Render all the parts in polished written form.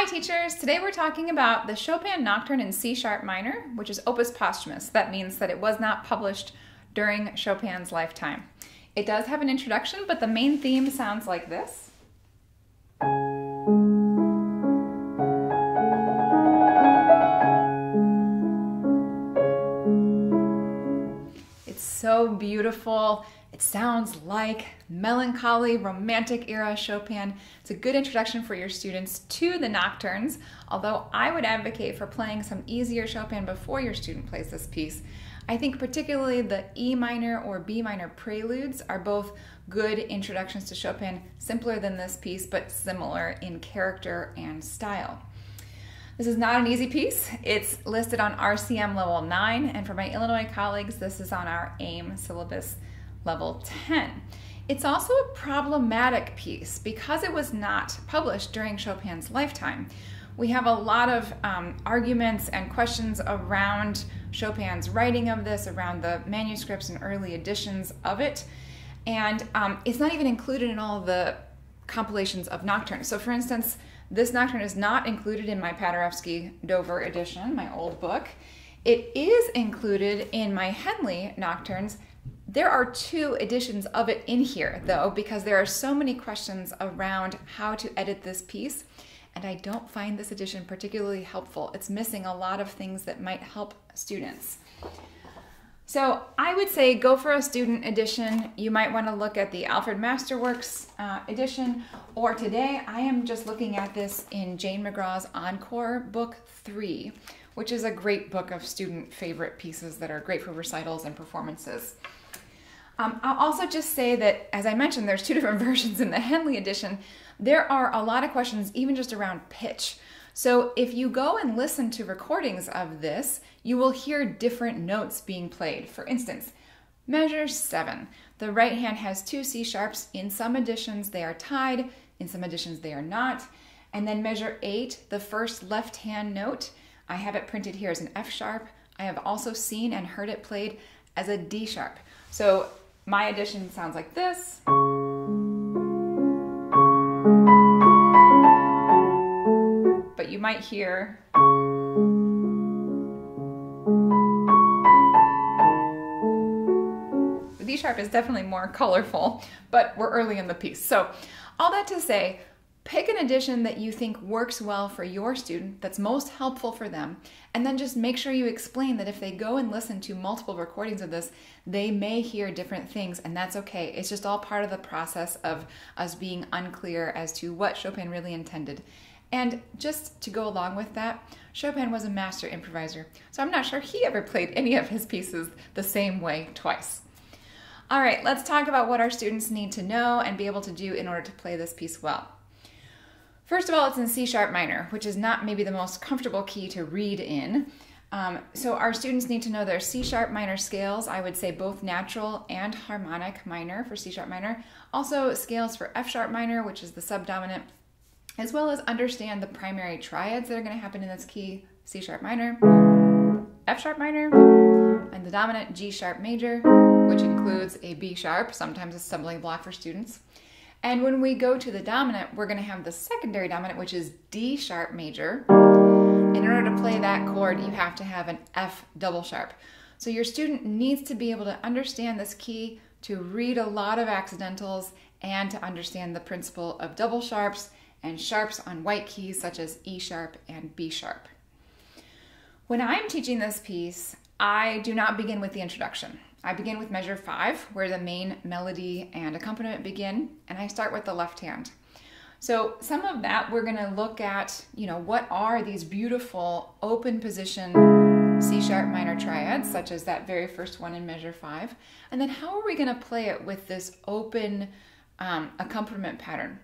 Hi teachers! Today we're talking about the Chopin Nocturne in C sharp minor, which is opus posthumous. That means that it was not published during Chopin's lifetime. It does have an introduction, but the main theme sounds like this. It's so beautiful. It sounds like melancholy, romantic era Chopin. It's a good introduction for your students to the nocturnes, although I would advocate for playing some easier Chopin before your student plays this piece. I think particularly the E minor or B minor preludes are both good introductions to Chopin, simpler than this piece, but similar in character and style. This is not an easy piece. It's listed on RCM level 9, and for my Illinois colleagues, this is on our AIM syllabus level 10. It's also a problematic piece because it was not published during Chopin's lifetime. We have a lot of arguments and questions around Chopin's writing of this, around the manuscripts and early editions of it, and it's not even included in all the compilations of nocturnes. So for instance, this nocturne is not included in my Paderewski Dover edition, my old book. It is included in my Henley nocturnes. There are 2 editions of it in here, though, because there are so many questions around how to edit this piece, and I don't find this edition particularly helpful. It's missing a lot of things that might help students. So I would say go for a student edition. You might want to look at the Alfred Masterworks edition, or today I am just looking at this in Jane McGraw's Encore Book 3, which is a great book of student favorite pieces that are great for recitals and performances. I'll also just say that, as I mentioned, there's 2 different versions in the Henley edition. There are a lot of questions even just around pitch. So if you go and listen to recordings of this, you will hear different notes being played. For instance, measure 7. The right hand has 2 C sharps. In some editions they are tied, in some editions they are not. And then measure 8, the first left hand note, I have it printed here as an F sharp. I have also seen and heard it played as a D sharp. So my edition sounds like this. But you might hear the D sharp is definitely more colorful, but we're early in the piece. So all that to say, pick an edition that you think works well for your student, that's most helpful for them, and then just make sure you explain that if they go and listen to multiple recordings of this, they may hear different things, and that's okay. It's just all part of the process of us being unclear as to what Chopin really intended. And just to go along with that, Chopin was a master improviser, so I'm not sure he ever played any of his pieces the same way twice. All right, let's talk about what our students need to know and be able to do in order to play this piece well. First of all, it's in C sharp minor, which is not maybe the most comfortable key to read in. So our students need to know their C sharp minor scales. I would say both natural and harmonic minor for C sharp minor. Also scales for F sharp minor, which is the subdominant, as well as understand the primary triads that are going to happen in this key: C sharp minor, F sharp minor, and the dominant G sharp major, which includes a B sharp, sometimes a stumbling block for students. And when we go to the dominant, we're going to have the secondary dominant, which is D sharp major. And in order to play that chord, you have to have an F double sharp. So your student needs to be able to understand this key, to read a lot of accidentals, and to understand the principle of double sharps and sharps on white keys such as E sharp and B sharp. When I'm teaching this piece, I do not begin with the introduction. I begin with measure 5, where the main melody and accompaniment begin, and I start with the left hand. So some of that we're going to look at, what are these beautiful open position C sharp minor triads, such as that very first one in measure 5, and then how are we going to play it with this open accompaniment pattern.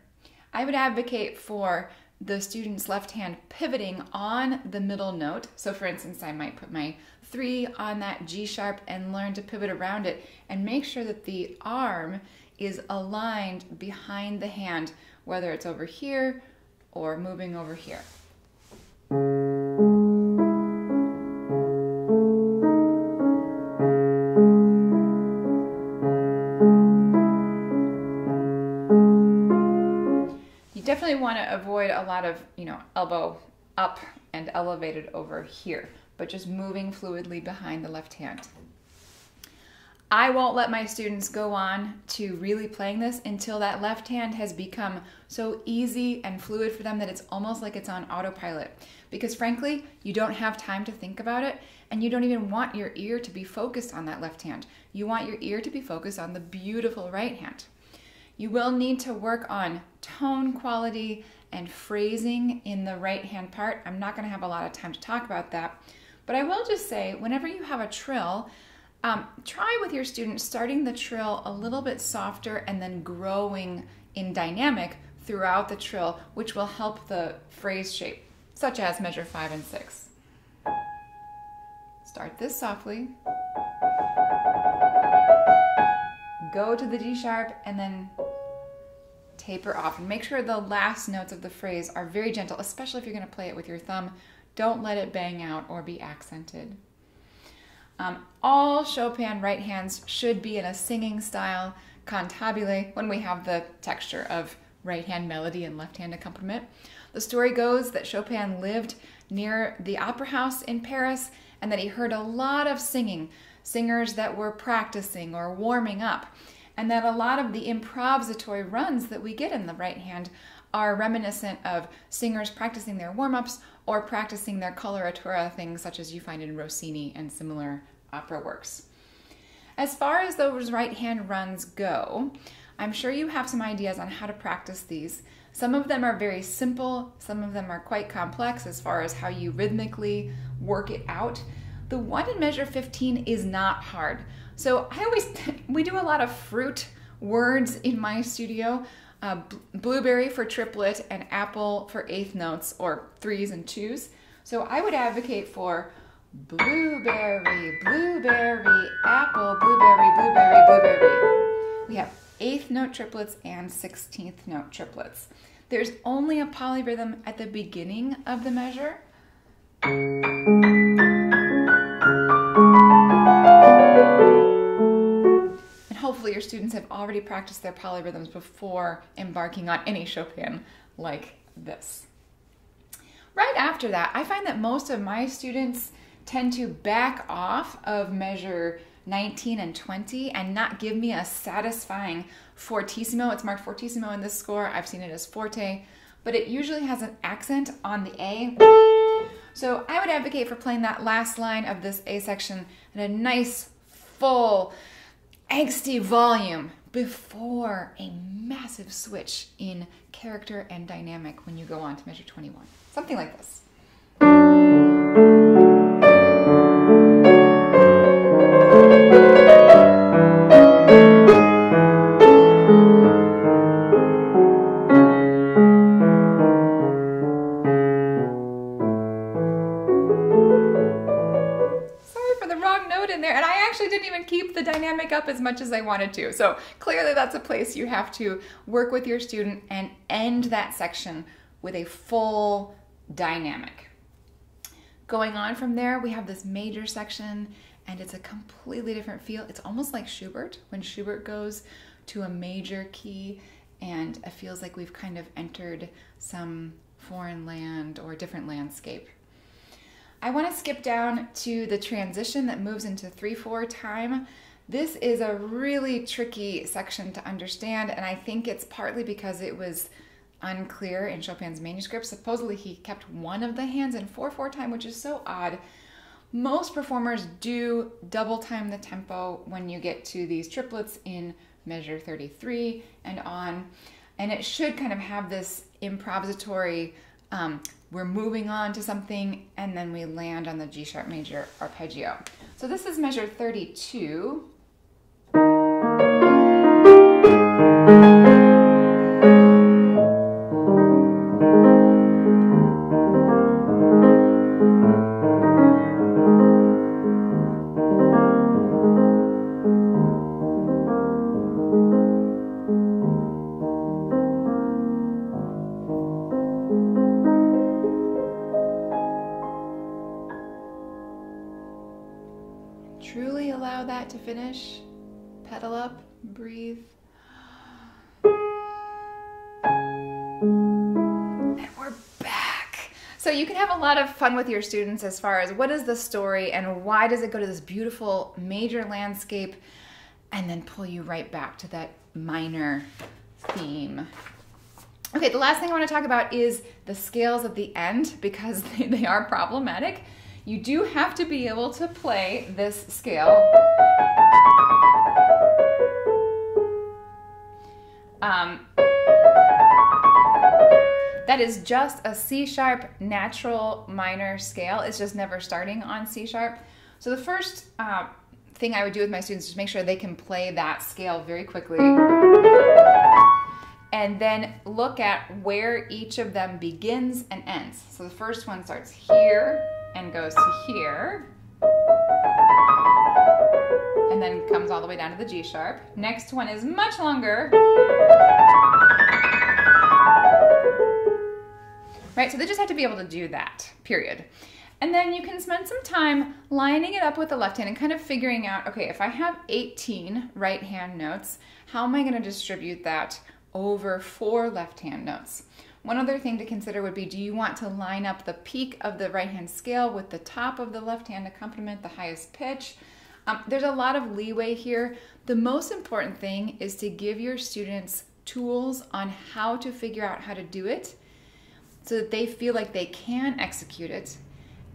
I would advocate for the student's left hand pivoting on the middle note. So for instance, I might put my 3 on that G sharp and learn to pivot around it and make sure that the arm is aligned behind the hand, whether it's over here or moving over here. definitely want to avoid avoid a lot of, elbow up and elevated over here, but just moving fluidly behind the left hand. I won't let my students go on to really playing this until that left hand has become so easy and fluid for them that it's almost like it's on autopilot. Because frankly, you don't have time to think about it, and you don't even want your ear to be focused on that left hand. You want your ear to be focused on the beautiful right hand. You will need to work on tone quality and phrasing in the right hand part. I'm not going to have a lot of time to talk about that, but I will just say, whenever you have a trill, try with your students starting the trill a little bit softer and then growing in dynamic throughout the trill, which will help the phrase shape, such as measure 5 and 6. Start this softly, go to the G sharp, and then taper off. And make sure the last notes of the phrase are very gentle, especially if you're going to play it with your thumb. Don't let it bang out or be accented. All Chopin right hands should be in a singing style, cantabile, when we have the texture of right hand melody and left hand accompaniment. The story goes that Chopin lived near the opera house in Paris and that he heard a lot of singers that were practicing or warming up, and that a lot of the improvisatory runs that we get in the right hand are reminiscent of singers practicing their warm-ups or practicing their coloratura, things such as you find in Rossini and similar opera works. As far as those right hand runs go, I'm sure you have some ideas on how to practice these. Some of them are very simple, some of them are quite complex as far as how you rhythmically work it out. The one in measure 15 is not hard. So we do a lot of fruit words in my studio. Blueberry for triplet and apple for eighth notes or 3s and 2s. So I would advocate for blueberry, blueberry, apple, blueberry, blueberry, blueberry. We have 8th note triplets and 16th note triplets. There's only a polyrhythm at the beginning of the measure. Hopefully your students have already practiced their polyrhythms before embarking on any Chopin like this. Right after that, I find that most of my students tend to back off of measure 19 and 20 and not give me a satisfying fortissimo. It's marked fortissimo in this score. I've seen it as forte, but it usually has an accent on the A. So I would advocate for playing that last line of this A section at a nice, full, angsty volume before a massive switch in character and dynamic when you go on to measure 21. Something like this. Keep the dynamic up as much as I wanted to. So clearly that's a place you have to work with your student and end that section with a full dynamic. Going on from there, we have this major section and it's a completely different feel. It's almost like Schubert, when Schubert goes to a major key and it feels like we've kind of entered some foreign land or different landscape. I want to skip down to the transition that moves into 3/4 time. This is a really tricky section to understand, and I think it's partly because it was unclear in Chopin's manuscript. Supposedly he kept one of the hands in 4/4 time, which is so odd. Most performers do double time the tempo when you get to these triplets in measure 33 and on, and it should kind of have this improvisatory we're moving on to something, and then we land on the G sharp major arpeggio. So this is measure 32. Truly allow that to finish. Pedal up, breathe. And we're So you can have a lot of fun with your students as far as what is the story and why does it go to this beautiful major landscape and then pull you right back to that minor theme. Okay, the last thing I want to talk about is the scales at the end because they are problematic. You do have to be able to play this scale. That is just a C sharp natural minor scale. It's just never starting on C sharp. So the first thing I would do with my students is make sure they can play that scale very quickly. And then look at where each of them begins and ends. So the first one starts here and goes to here. And then comes all the way down to the G sharp. Next one is much longer. Right, so they just have to be able to do that, period. And then you can spend some time lining it up with the left hand and kind of figuring out, okay, if I have 18 right hand notes, how am I going to distribute that over 4 left hand notes? One other thing to consider would be, do you want to line up the peak of the right hand scale with the top of the left hand accompaniment, the highest pitch? There's a lot of leeway here. The most important thing is to give your students tools on how to figure out how to do it so that they feel like they can execute it,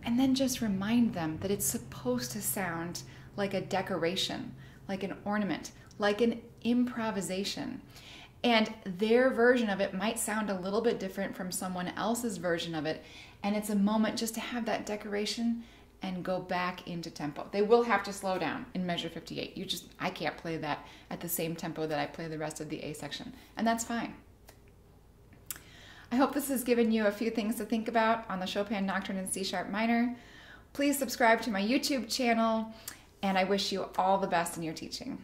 and then just remind them that it's supposed to sound like a decoration, like an ornament, like an improvisation. And their version of it might sound a little bit different from someone else's version of it, and it's a moment just to have that decoration and go back into tempo. They will have to slow down in measure 58. I can't play that at the same tempo that I play the rest of the A section, and that's fine. I hope this has given you a few things to think about on the Chopin Nocturne in C sharp minor. Please subscribe to my YouTube channel, and I wish you all the best in your teaching.